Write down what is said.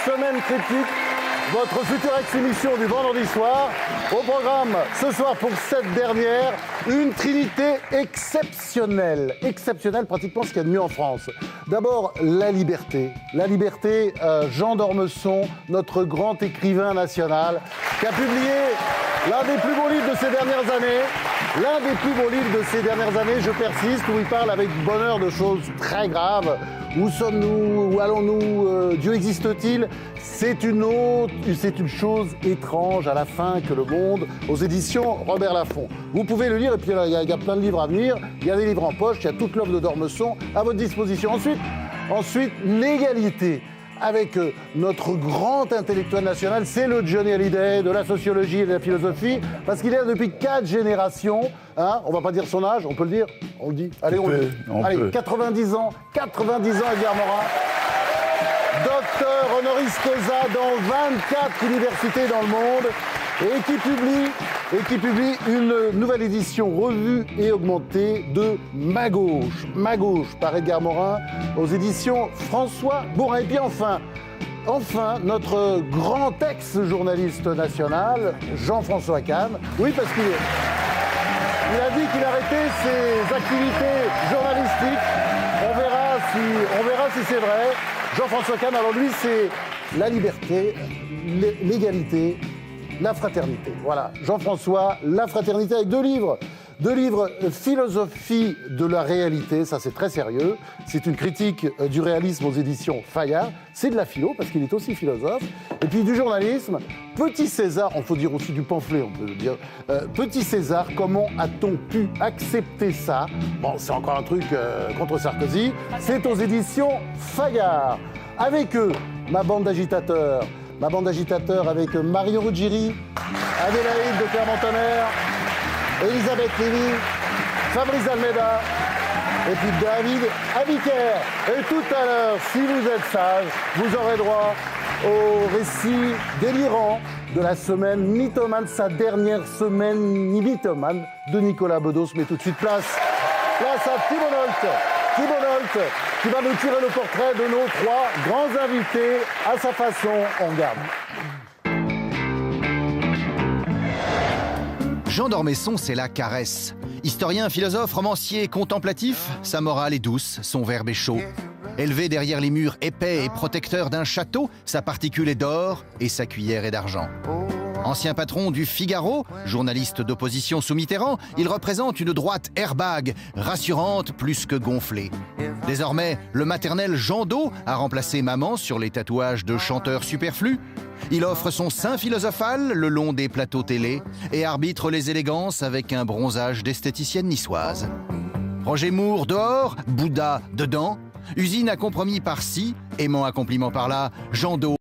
Semaine Critique, votre future ex-émission du vendredi soir. Au programme, ce soir pour cette dernière, une trinité exceptionnelle. Exceptionnelle, pratiquement ce qu'il y a de mieux en France. D'abord, la liberté. La liberté, Jean d'Ormesson, notre grand écrivain national, qui a publié l'un des plus beaux livres de ces dernières années. L'un des plus beaux livres de ces dernières années, je persiste, où il parle avec bonheur de choses très graves. Où sommes-nous? Où allons-nous? Dieu existe-t-il? C'est une chose étrange à la fin que le monde, aux éditions Robert Laffont. Vous pouvez le lire, et puis il y a plein de livres à venir. Il y a des livres en poche, il y a toute l'œuvre de d'Ormesson à votre disposition. Ensuite, l'égalité. Avec notre grand intellectuel national, c'est le Johnny Hallyday de la sociologie et de la philosophie, parce qu'il est là depuis 4 générations. Hein, on va pas dire son âge, on peut le dire? On le dit. Allez, on le dit. Allez, 90 ans, Edgar Morin. Docteur honoris causa dans 24 universités dans le monde, et qui publie une nouvelle édition revue et augmentée de Ma Gauche par Edgar Morin aux éditions François Bourin. Et puis enfin, notre grand ex-journaliste national, Jean-François Kahn. Oui, parce qu'il a dit qu'il arrêtait ses activités journalistiques. On verra si c'est vrai. Jean-François Kahn, alors lui, c'est la liberté, l'égalité, la fraternité. Voilà, Jean-François, la fraternité, avec 2 livres. 2 livres, Philosophie de la réalité, ça c'est très sérieux. C'est une critique du réalisme aux éditions Fayard. C'est de la philo, parce qu'il est aussi philosophe. Et puis du journalisme, Petit César, il faut dire aussi du pamphlet, on peut le dire. Petit César, comment a-t-on pu accepter ça? Bon, c'est encore un truc contre Sarkozy. C'est aux éditions Fayard. Avec eux, ma bande d'agitateurs avec Marion Ruggieri, Adélaïde de Clermont-Tonnerre, Elisabeth Lévy, Fabrice Almeida, et puis David Abiker. Et tout à l'heure, si vous êtes sage, vous aurez droit au récit délirant de la semaine mythomane, sa dernière semaine mythomane de Nicolas Bedos. Mais tout de suite, place à Thibault Nolte, qui va nous tirer le portrait de nos 3 grands invités à sa façon. On regarde. Jean d'Ormesson, c'est la caresse. Historien, philosophe, romancier, contemplatif, sa morale est douce, son verbe est chaud. Élevé derrière les murs épais et protecteurs d'un château, sa particule est d'or et sa cuillère est d'argent. Ancien patron du Figaro, journaliste d'opposition sous Mitterrand, il représente une droite airbag, rassurante plus que gonflée. Désormais, le maternel Jean Do a remplacé maman sur les tatouages de chanteurs superflus. Il offre son sein philosophal le long des plateaux télé et arbitre les élégances avec un bronzage d'esthéticienne niçoise. Roger Moore dehors, Bouddha dedans, usine à compromis par-ci, aimant à compliment par-là, Jean Do